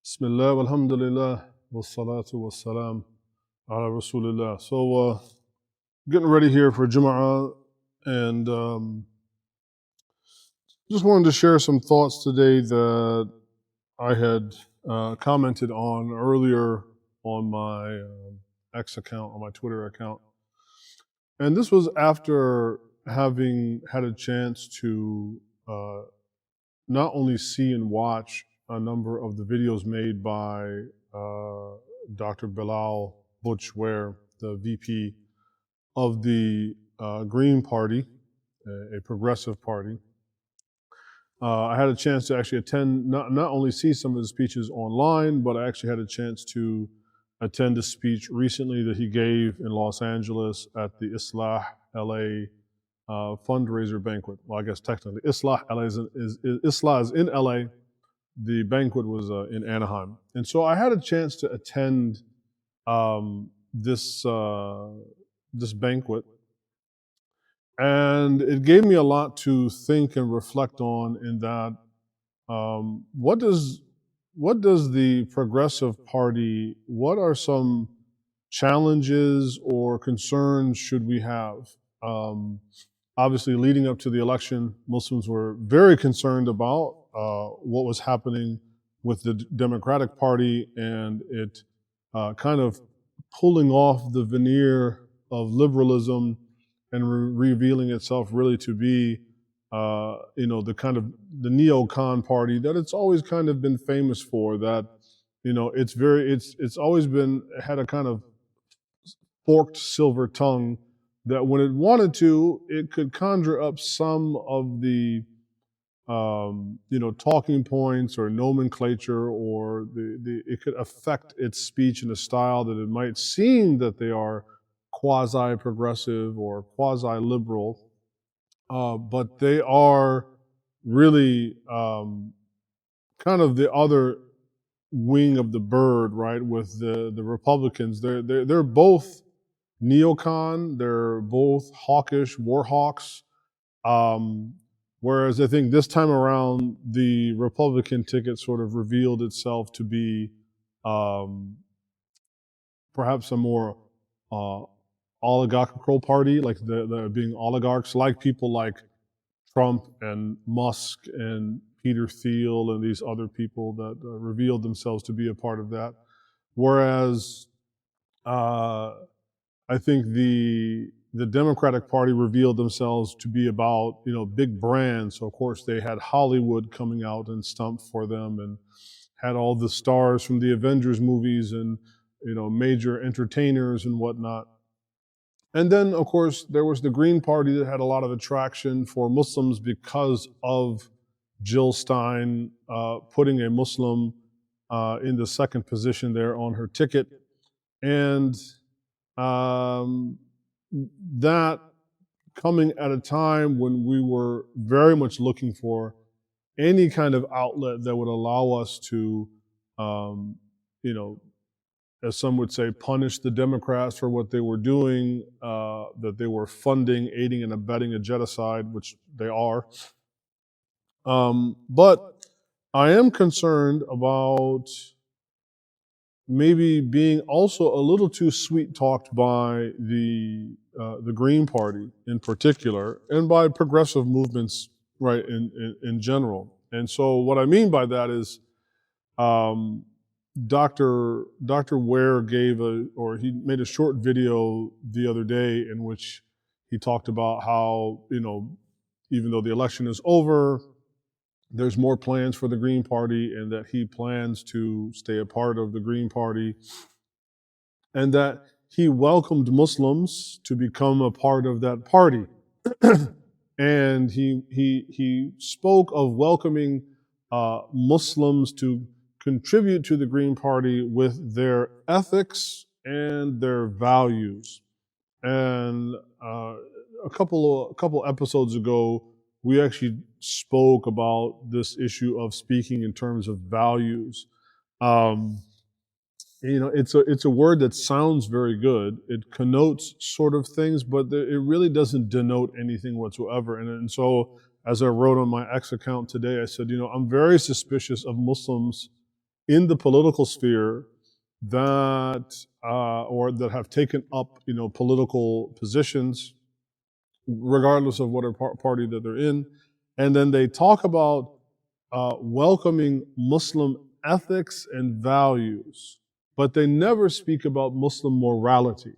Bismillah, walhamdulillah, wassalatu wassalam ala rasulillah. So, getting ready here for Jum'ah, and just wanted to share some thoughts today that I had commented on earlier on my X account, on my Twitter account. And this was after having had a chance to not only see and watch a number of the videos made by Dr. Bilal Butch Ware, the VP of the Green Party, a progressive party. I had a chance to actually attend, not only see some of his speeches online, but I actually had a chance to attend a speech recently that he gave in Los Angeles at the Islah LA fundraiser banquet. Well, I guess technically Islah LA Islah is in LA. The banquet was in Anaheim. And so I had a chance to attend this banquet. And it gave me a lot to think and reflect on in that what does the Progressive Party, what are some challenges or concerns should we have? Obviously, leading up to the election, Muslims were very concerned about what was happening with the Democratic Party and it kind of pulling off the veneer of liberalism and revealing itself really to be, the kind of the neocon party that it's always kind of been famous for. That, it's always been had a kind of forked silver tongue that when it wanted to, it could conjure up some of the, talking points or nomenclature, or it could affect its speech in a style that it might seem that they are quasi-progressive or quasi-liberal, but they are really kind of the other wing of the bird, right? With the Republicans, they're both neocon, they're both hawkish, war hawks. Whereas I think this time around, the Republican ticket sort of revealed itself to be perhaps a more oligarchical party, like the being oligarchs, like people like Trump and Musk and Peter Thiel and these other people that revealed themselves to be a part of that. Whereas I think the Democratic Party revealed themselves to be about, big brands. So of course they had Hollywood coming out and stump for them and had all the stars from the Avengers movies and, major entertainers and whatnot. And then, of course, there was the Green Party that had a lot of attraction for Muslims because of Jill Stein putting a Muslim in the second position there on her ticket. And that coming at a time when we were very much looking for any kind of outlet that would allow us to, as some would say, punish the Democrats for what they were doing, that they were funding, aiding and abetting a genocide, which they are. But I am concerned about maybe being also a little too sweet-talked by the Green Party in particular, and by progressive movements, right, in general. And so what I mean by that is Dr. Ware he made a short video the other day in which he talked about how, even though the election is over, there's more plans for the Green Party and that he plans to stay a part of the Green Party, and that he welcomed Muslims to become a part of that party. And he spoke of welcoming Muslims to contribute to the Green Party with their ethics and their values. And a couple episodes ago, we actually spoke about this issue of speaking in terms of values. It's a word that sounds very good. It connotes sort of things, but it really doesn't denote anything whatsoever. And so, as I wrote on my X account today, I said, I'm very suspicious of Muslims in the political sphere that or that have taken up political positions, regardless of what party that they're in, and then they talk about welcoming Muslim ethics and values, but they never speak about Muslim morality,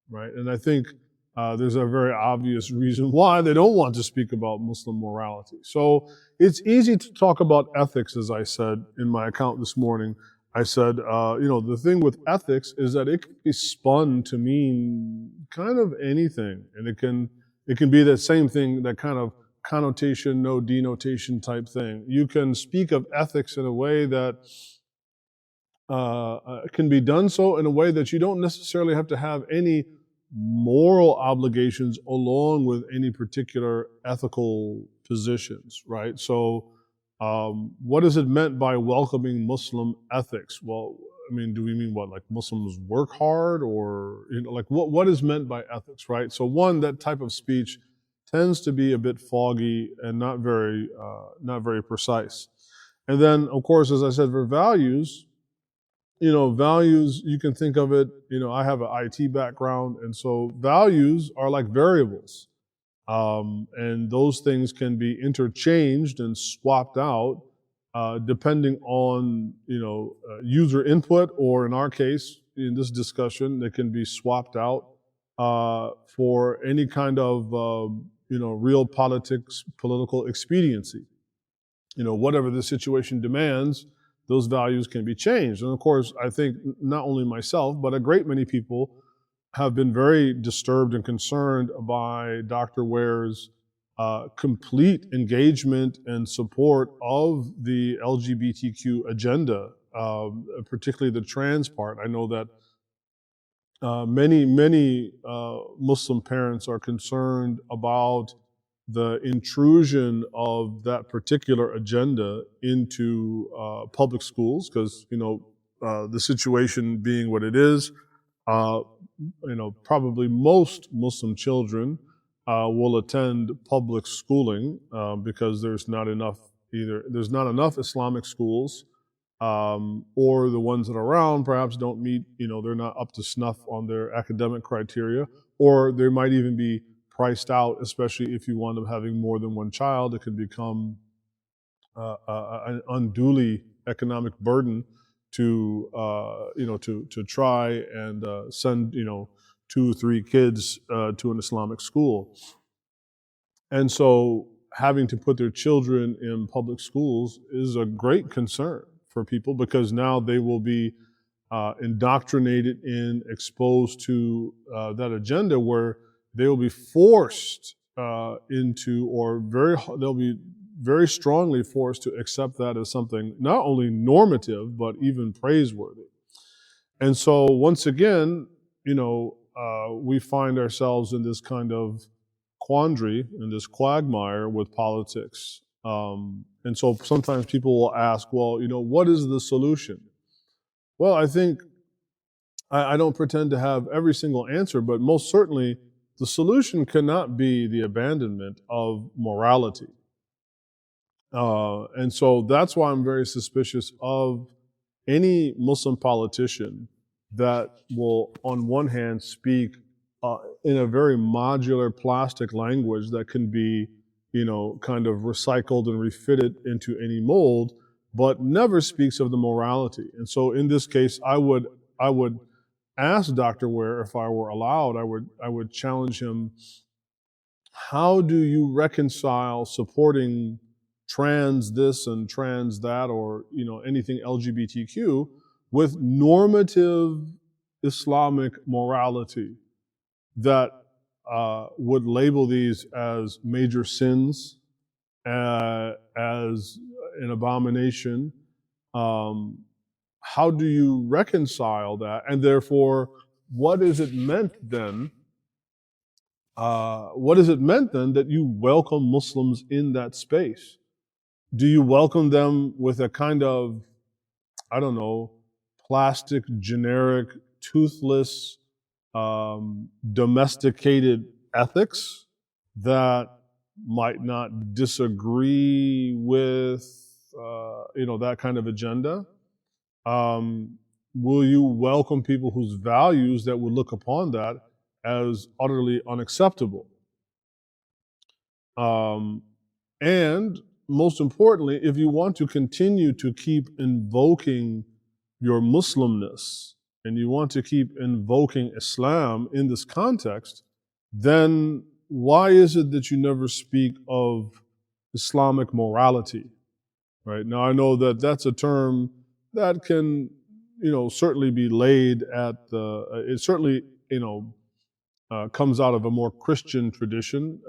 right? And I think there's a very obvious reason why they don't want to speak about Muslim morality. So it's easy to talk about ethics, as I said in my account this morning. I said, the thing with ethics is that it can be spun to mean kind of anything, and it can be that same thing, that kind of connotation, no denotation type thing. You can speak of ethics in a way that can be done so in a way that you don't necessarily have to have any moral obligations along with any particular ethical positions, right? So what is it meant by welcoming Muslim ethics? Well, I mean, do we mean what, like Muslims work hard, or like what is meant by ethics, right? So that type of speech tends to be a bit foggy and not very precise. And then, of course, as I said, for values, values, you can think of it, I have an IT background, and so values are like variables. And those things can be interchanged and swapped out depending on, user input, or in our case, in this discussion, they can be swapped out for any kind of, real political expediency. Whatever the situation demands, those values can be changed. And of course, I think not only myself, but a great many people have been very disturbed and concerned by Dr. Ware's complete engagement and support of the LGBTQ agenda, particularly the trans part. I know that many Muslim parents are concerned about the intrusion of that particular agenda into public schools, because the situation being what it is, probably most Muslim children will attend public schooling because there's not enough Islamic schools, or the ones that are around perhaps don't meet, they're not up to snuff on their academic criteria, or they might even be priced out, especially if you wind up having more than one child. It can become an unduly economic burden to try and send 2-3 kids to an Islamic school. And so having to put their children in public schools is a great concern for people, because now they will be indoctrinated and exposed to that agenda, where they will be forced into, or they'll be very strongly forced to accept that as something not only normative, but even praiseworthy. And so once again, we find ourselves in this kind of quandary, in this quagmire with politics. And so sometimes people will ask, well, what is the solution? Well, I think, I don't pretend to have every single answer, but most certainly the solution cannot be the abandonment of morality. And so that's why I'm very suspicious of any Muslim politician that will, on one hand, speak in a very modular plastic language that can be, kind of recycled and refitted into any mold, but never speaks of the morality. And so in this case, I would ask Dr. Ware, if I were allowed, I would challenge him: how do you reconcile supporting trans this and trans that, or anything LGBTQ, with normative Islamic morality that would label these as major sins, as an abomination? How do you reconcile that? And therefore, what is it meant then? What is it meant then that you welcome Muslims in that space? Do you welcome them with a kind of, I don't know, plastic, generic, toothless, domesticated ethics that might not disagree with, that kind of agenda? Will you welcome people whose values that would look upon that as utterly unacceptable? And most importantly, if you want to continue to keep invoking your Muslimness and you want to keep invoking Islam in this context, then why is it that you never speak of Islamic morality? Right now, I know that that's a term that can, certainly be laid at the. It certainly, comes out of a more Christian tradition,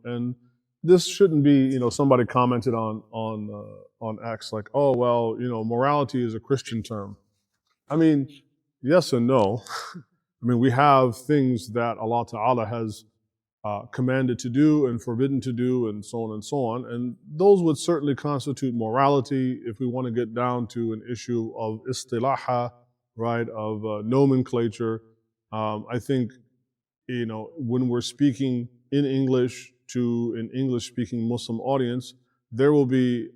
and this shouldn't be, somebody commented on X like, oh well, morality is a Christian term. I mean, yes and no. I mean, we have things that Allah Ta'ala has commanded to do and forbidden to do, and so on and so on, and those would certainly constitute morality if we want to get down to an issue of istilaha, right, of nomenclature. I think when we're speaking in English to an English-speaking Muslim audience, there will be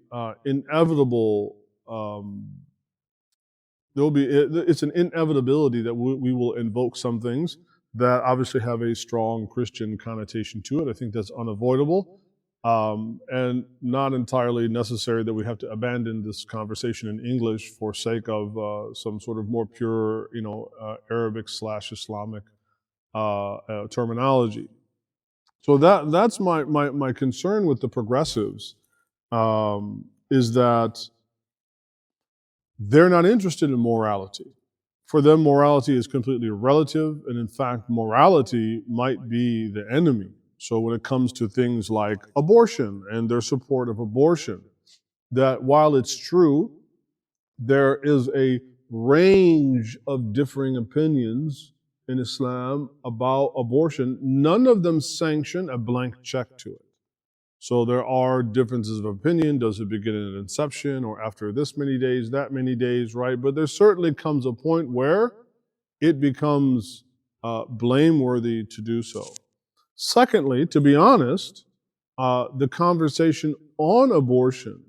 inevitable. It's an inevitability that we will invoke some things that obviously have a strong Christian connotation to it. I think that's unavoidable, and not entirely necessary that we have to abandon this conversation in English for sake of some sort of more pure, Arabic/Islamic terminology. So that's my concern with the progressives, is that they're not interested in morality. For them, morality is completely relative, and in fact, morality might be the enemy. So when it comes to things like abortion and their support of abortion, that while it's true, there is a range of differing opinions in Islam about abortion. None of them sanction a blank check to it. So there are differences of opinion. Does it begin at inception or after this many days, that many days, right? But there certainly comes a point where it becomes blameworthy to do so. Secondly, to be honest, the conversation on abortion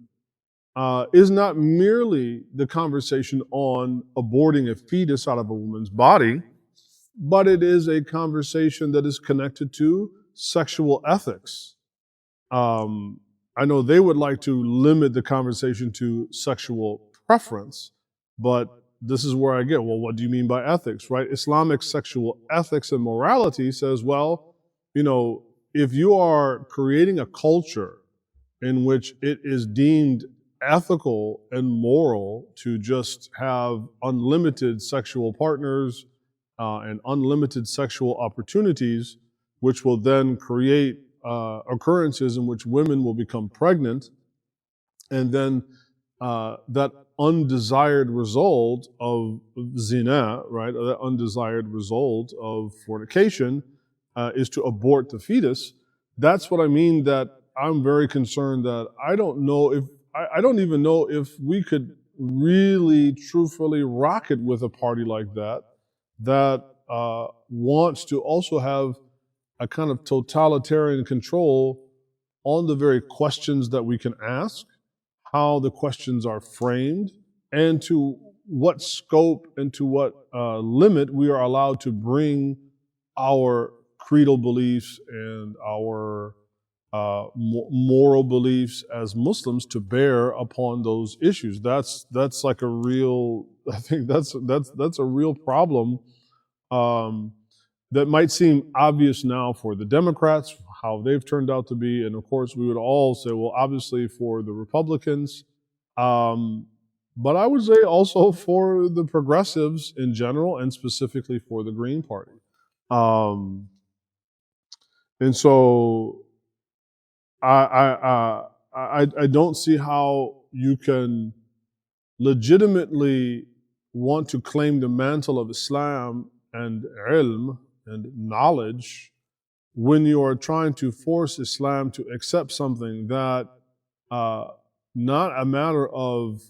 is not merely the conversation on aborting a fetus out of a woman's body, but it is a conversation that is connected to sexual ethics. I know they would like to limit the conversation to sexual preference, but this is where I get, well, what do you mean by ethics, right? Islamic sexual ethics and morality says, well, if you are creating a culture in which it is deemed ethical and moral to just have unlimited sexual partners and unlimited sexual opportunities, which will then create occurrences in which women will become pregnant, and then that undesired result of zina, right, or that undesired result of fornication is to abort the fetus. That's what I mean, that I'm very concerned that I don't even know if we could really truthfully rock it with a party like that wants to also have a kind of totalitarian control on the very questions that we can ask, how the questions are framed, and to what scope and to what limit we are allowed to bring our creedal beliefs and our moral beliefs as Muslims to bear upon those issues. That's like a real, I think that's a real problem. That might seem obvious now for the Democrats, how they've turned out to be, and of course we would all say, well, obviously for the Republicans, but I would say also for the progressives in general, and specifically for the Green Party. And so I don't see how you can legitimately want to claim the mantle of Islam and ilm and knowledge when you are trying to force Islam to accept something that not a matter of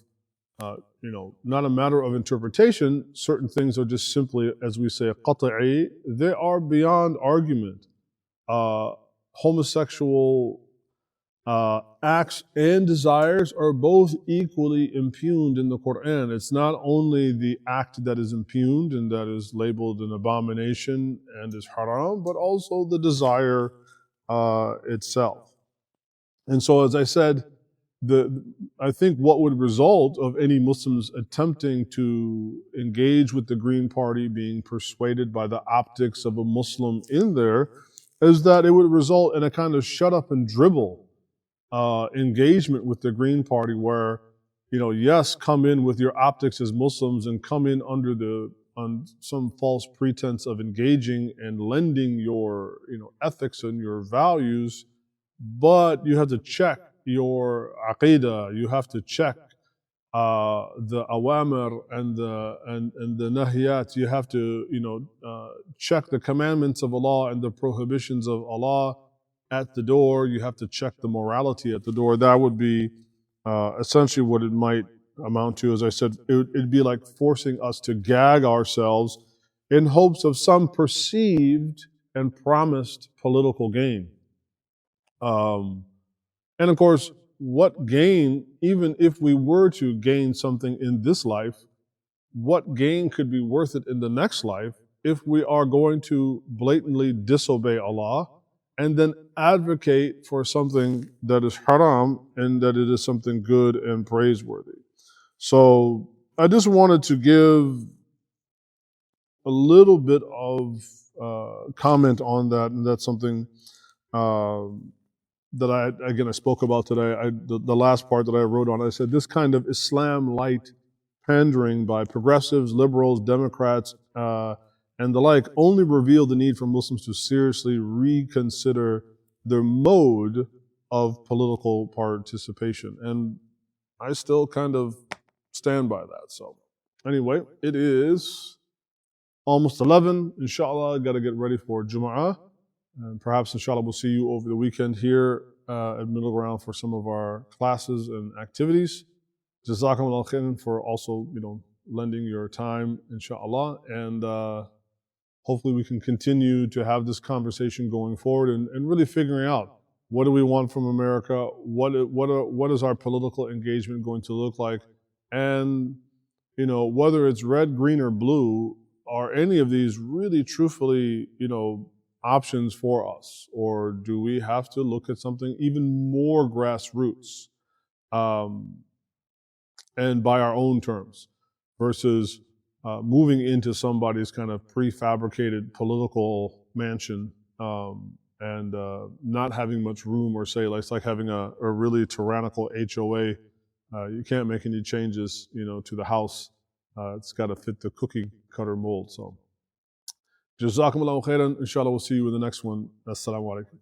interpretation. Certain things are just simply, as we say, qat'i. They are beyond argument. Homosexual acts and desires are both equally impugned in the Quran. It's not only the act that is impugned and that is labeled an abomination and is haram, but also the desire itself. And so, as I said, I think what would result of any Muslims attempting to engage with the Green Party, being persuaded by the optics of a Muslim in there, is that it would result in a kind of shut up and dribble engagement with the Green Party, where, yes, come in with your optics as Muslims and come in on some false pretense of engaging and lending your, ethics and your values, but you have to check your aqidah, you have to check the awamir and the nahiyat. You have to check the commandments of Allah and the prohibitions of Allah at the door. You have to check the morality at the door. That would be essentially what it might amount to. As I said, it'd be like forcing us to gag ourselves in hopes of some perceived and promised political gain. And of course, what gain, even if we were to gain something in this life, what gain could be worth it in the next life if we are going to blatantly disobey Allah and then advocate for something that is haram and that it is something good and praiseworthy? So I just wanted to give a little bit of comment on that, and that's something that I spoke about today. The last part that I wrote on, I said this kind of Islam light pandering by progressives, liberals, Democrats, and the like only reveal the need for Muslims to seriously reconsider their mode of political participation. And I still kind of stand by that. So anyway, it is almost 11. Inshallah, I got to get ready for Jum'ah. And perhaps, inshallah, we'll see you over the weekend here at Middle Ground for some of our classes and activities. Jazakumullah khairan for also, lending your time, inshallah. And hopefully we can continue to have this conversation going forward and really figuring out what do we want from America, what is our political engagement going to look like, and whether it's red, green, or blue, are any of these really truthfully, options for us, or do we have to look at something even more grassroots and by our own terms versus moving into somebody's kind of prefabricated political mansion and not having much room or say. It's like having a really tyrannical HOA. You can't make any changes, to the house. It's got to fit the cookie cutter mold. So Jazakumullahu khairan. Inshallah, we'll see you in the next one. Assalamu alaikum.